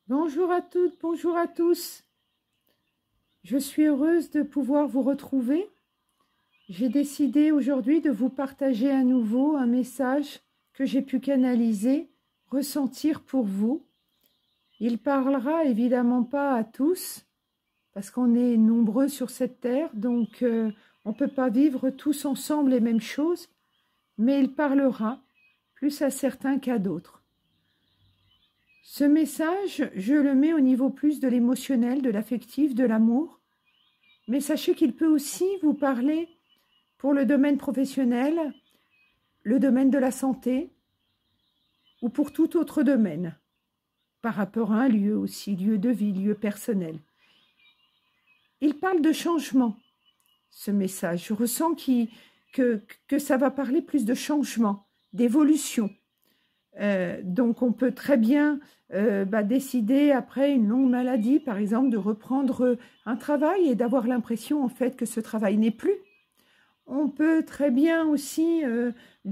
Bonjour à toutes, bonjour à tous. Je suis heureuse de pouvoir vous retrouver. J'ai décidé aujourd'hui de vous partager à nouveau un message que j'ai pu canaliser, ressentir pour vous. Il parlera évidemment pas à tous, parce qu'on est nombreux sur cette terre, donc on ne peut pas vivre tous ensemble les mêmes choses, mais il parlera plus à certains qu'à d'autres. Ce message, je le mets au niveau plus de l'émotionnel, de l'affectif, de l'amour. Mais sachez qu'il peut aussi vous parler pour le domaine professionnel, le domaine de la santé ou pour tout autre domaine, par rapport à un lieu aussi, lieu de vie, lieu personnel. Il parle de changement, ce message. Je ressens que ça va parler plus de changement, d'évolution. Donc on peut très bien décider après une longue maladie, par exemple, de reprendre un travail et d'avoir l'impression en fait que ce travail n'est plus. On peut très bien aussi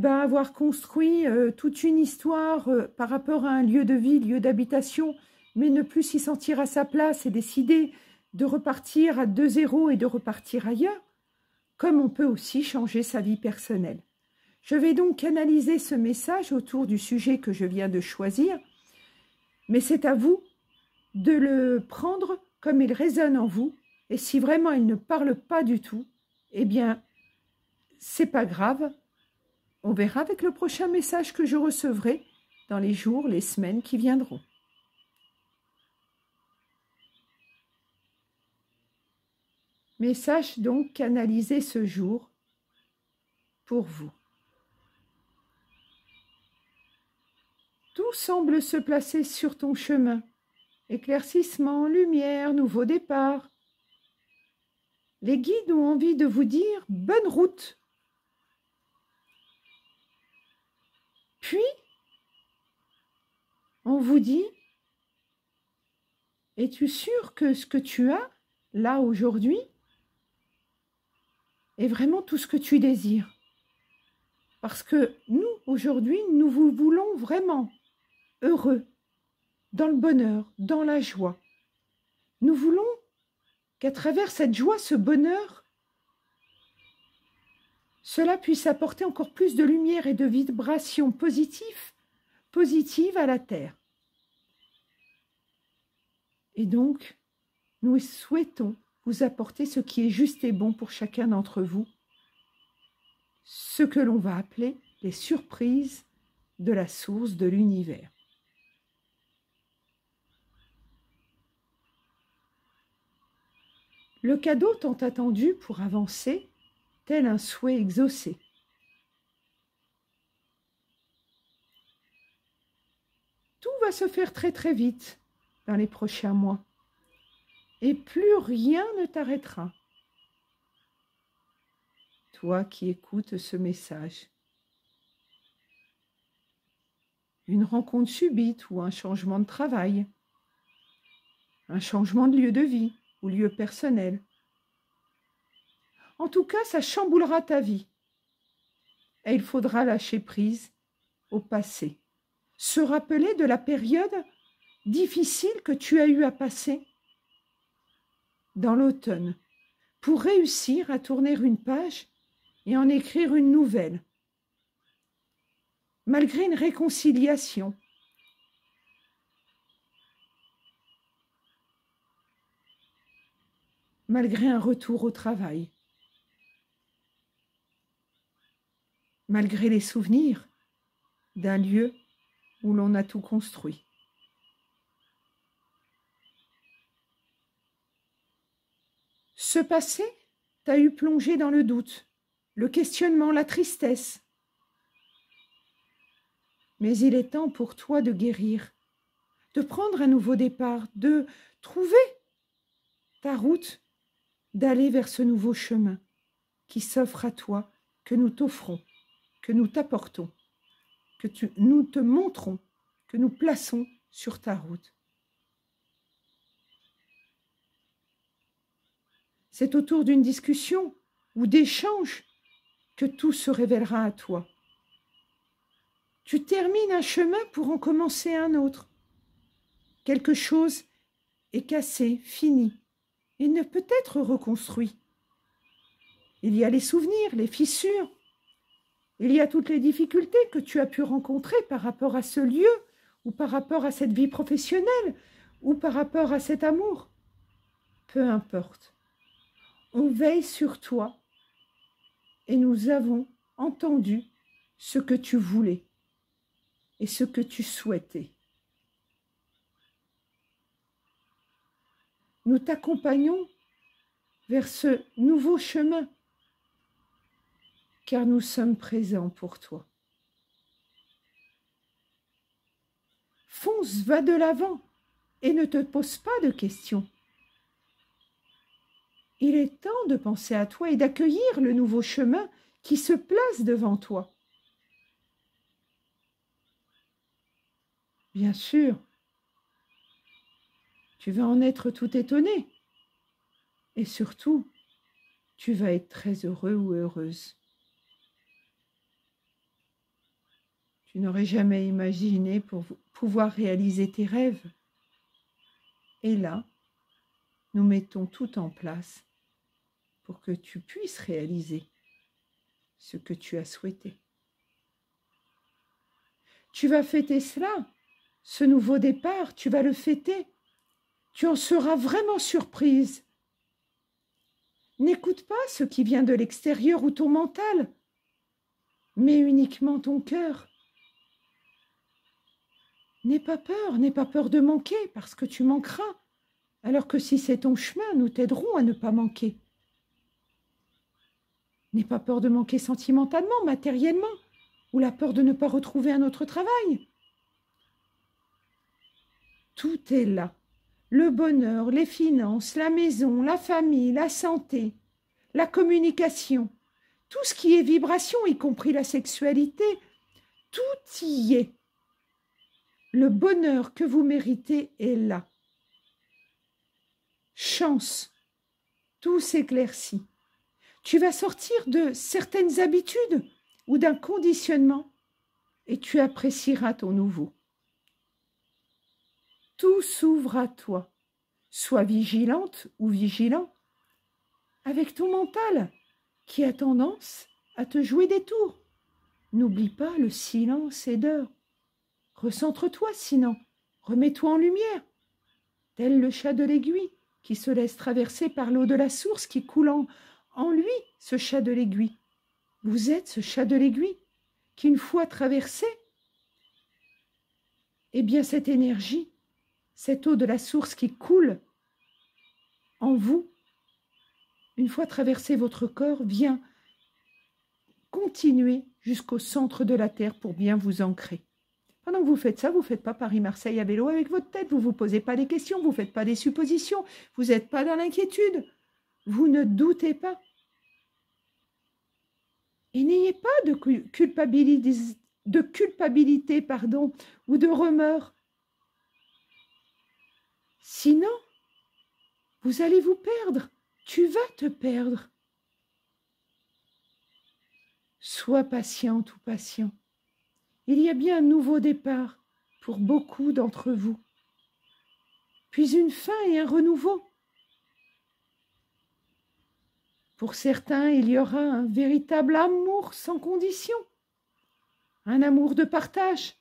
avoir construit toute une histoire par rapport à un lieu de vie, lieu d'habitation, mais ne plus s'y sentir à sa place et décider de repartir à 2-0 et de repartir ailleurs, comme on peut aussi changer sa vie personnelle. Je vais donc canaliser ce message autour du sujet que je viens de choisir, mais c'est à vous de le prendre comme il résonne en vous, et si vraiment il ne parle pas du tout, eh bien, c'est pas grave. On verra avec le prochain message que je recevrai dans les jours, les semaines qui viendront. Message donc canalisé ce jour pour vous. Tout semble se placer sur ton chemin. Éclaircissement, lumière, nouveau départ. Les guides ont envie de vous dire « bonne route ». Puis, on vous dit « es-tu sûr que ce que tu as, là, aujourd'hui, est vraiment tout ce que tu désires ?» Parce que nous, aujourd'hui, nous vous voulons vraiment heureux, dans le bonheur, dans la joie. Nous voulons qu'à travers cette joie, ce bonheur, cela puisse apporter encore plus de lumière et de vibrations positives à la Terre. Et donc, nous souhaitons vous apporter ce qui est juste et bon pour chacun d'entre vous, ce que l'on va appeler les surprises de la source de l'univers. Le cadeau tant attendu pour avancer, tel un souhait exaucé. Tout va se faire très très vite dans les prochains mois et plus rien ne t'arrêtera. Toi qui écoutes ce message. Une rencontre subite ou un changement de travail, un changement de lieu de vie ou lieu personnel. En tout cas, ça chamboulera ta vie. Et il faudra lâcher prise au passé. Se rappeler de la période difficile que tu as eu à passer dans l'automne pour réussir à tourner une page et en écrire une nouvelle. Malgré une réconciliation. Malgré un retour au travail. Malgré les souvenirs d'un lieu où l'on a tout construit. Ce passé t'a eu plongé dans le doute, le questionnement, la tristesse. Mais il est temps pour toi de guérir, de prendre un nouveau départ, de trouver ta route, d'aller vers ce nouveau chemin qui s'offre à toi, que nous t'offrons, que nous t'apportons, que nous te montrons, que nous plaçons sur ta route. C'est autour d'une discussion ou d'échange que tout se révélera à toi. Tu termines un chemin pour en commencer un autre. quelque chose est cassé, fini. Il ne peut être reconstruit. Il y a les souvenirs, les fissures. Il y a toutes les difficultés que tu as pu rencontrer par rapport à ce lieu, ou par rapport à cette vie professionnelle, ou par rapport à cet amour. Peu importe. On veille sur toi et nous avons entendu ce que tu voulais et ce que tu souhaitais. Nous t'accompagnons vers ce nouveau chemin, car nous sommes présents pour toi. Fonce, va de l'avant et ne te pose pas de questions. Il est temps de penser à toi et d'accueillir le nouveau chemin qui se place devant toi. Bien sûr, tu vas en être tout étonné. Et surtout, tu vas être très heureux ou heureuse. Tu n'aurais jamais imaginé pouvoir réaliser tes rêves. Et là, nous mettons tout en place pour que tu puisses réaliser ce que tu as souhaité. Tu vas fêter cela, ce nouveau départ, tu vas le fêter. Tu en seras vraiment surprise. N'écoute pas ce qui vient de l'extérieur ou ton mental, mais uniquement ton cœur. N'aie pas peur de manquer parce que tu manqueras, alors que si c'est ton chemin, nous t'aiderons à ne pas manquer. N'aie pas peur de manquer sentimentalement, matériellement, ou la peur de ne pas retrouver un autre travail. Tout est là. Le bonheur, les finances, la maison, la famille, la santé, la communication, tout ce qui est vibration, y compris la sexualité, tout y est. Le bonheur que vous méritez est là. Chance, tout s'éclaircit. Tu vas sortir de certaines habitudes ou d'un conditionnement et tu apprécieras ton nouveau. Tout s'ouvre à toi. Sois vigilante ou vigilant avec ton mental qui a tendance à te jouer des tours. N'oublie pas le silence et d'heure. Recentre-toi sinon, remets-toi en lumière, tel le chat de l'aiguille qui se laisse traverser par l'eau de la source qui coule en lui, ce chat de l'aiguille. Vous êtes ce chat de l'aiguille qui, une fois traversé, eh bien cette énergie, cette eau de la source qui coule en vous, une fois traversé votre corps, vient continuer jusqu'au centre de la terre pour bien vous ancrer. Pendant que vous faites ça, vous ne faites pas Paris-Marseille à vélo avec votre tête, vous ne vous posez pas des questions, vous ne faites pas des suppositions, vous n'êtes pas dans l'inquiétude, vous ne doutez pas. Et n'ayez pas de culpabilité, ou de remords. Sinon, vous allez vous perdre, tu vas te perdre. Sois patiente ou patient. Il y a bien un nouveau départ pour beaucoup d'entre vous, puis une fin et un renouveau. Pour certains, il y aura un véritable amour sans condition, un amour de partage,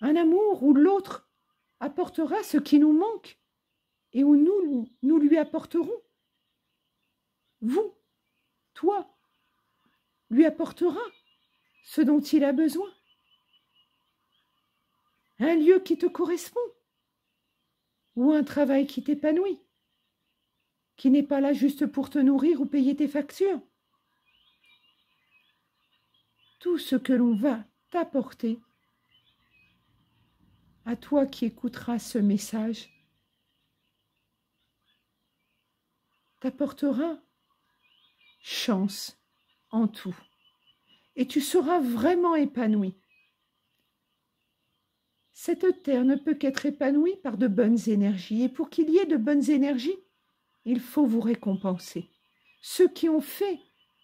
un amour où l'autre apportera ce qui nous manque et où nous lui apporterons. Vous, toi, lui apportera ce dont il a besoin. Un lieu qui te correspond ou un travail qui t'épanouit, qui n'est pas là juste pour te nourrir ou payer tes factures. Tout ce que l'on va t'apporter, à toi qui écouteras ce message, t'apportera chance en tout. Et tu seras vraiment épanoui. Cette terre ne peut qu'être épanouie par de bonnes énergies. Et pour qu'il y ait de bonnes énergies, il faut vous récompenser. Ceux qui ont fait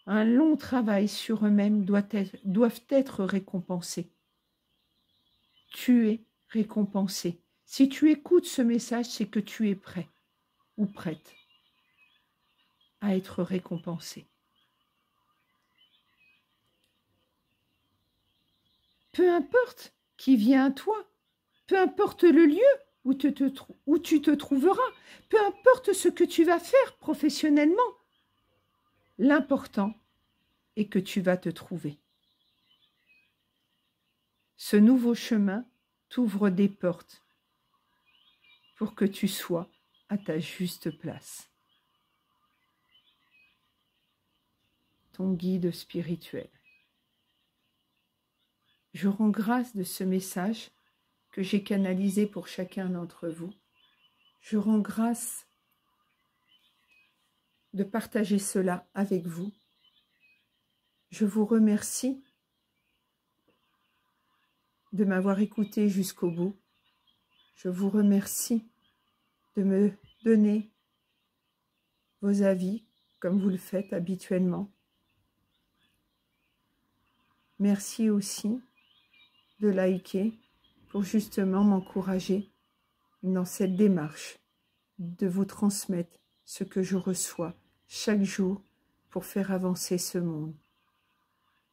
un long travail sur eux-mêmes doivent être récompensés. Tu es récompensé. Si tu écoutes ce message, c'est que tu es prêt ou prête à être récompensé. Peu importe qui vient à toi, peu importe le lieu où tu te trouveras, peu importe ce que tu vas faire professionnellement, l'important est que tu vas te trouver. Ce nouveau chemin t'ouvre des portes pour que tu sois à ta juste place. Ton guide spirituel. Je rends grâce de ce message que j'ai canalisé pour chacun d'entre vous. Je rends grâce de partager cela avec vous. Je vous remercie de m'avoir écouté jusqu'au bout. Je vous remercie de me donner vos avis comme vous le faites habituellement. Merci aussi de liker pour justement m'encourager dans cette démarche de vous transmettre ce que je reçois chaque jour pour faire avancer ce monde.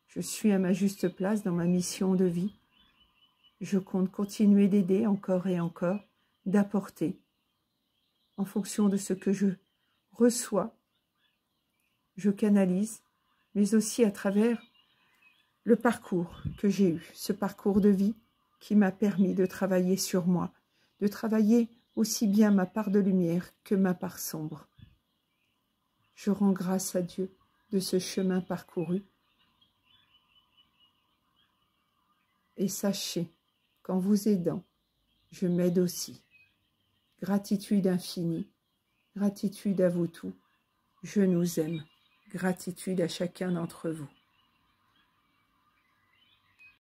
Je suis à ma juste place dans ma mission de vie. Je compte continuer d'aider encore et encore, d'apporter en fonction de ce que je reçois, je canalise, mais aussi à travers le parcours que j'ai eu, ce parcours de vie qui m'a permis de travailler sur moi, de travailler aussi bien ma part de lumière que ma part sombre. Je rends grâce à Dieu de ce chemin parcouru. Et sachez qu'en vous aidant, je m'aide aussi. Gratitude infinie, gratitude à vous tous. Je nous aime. Gratitude à chacun d'entre vous.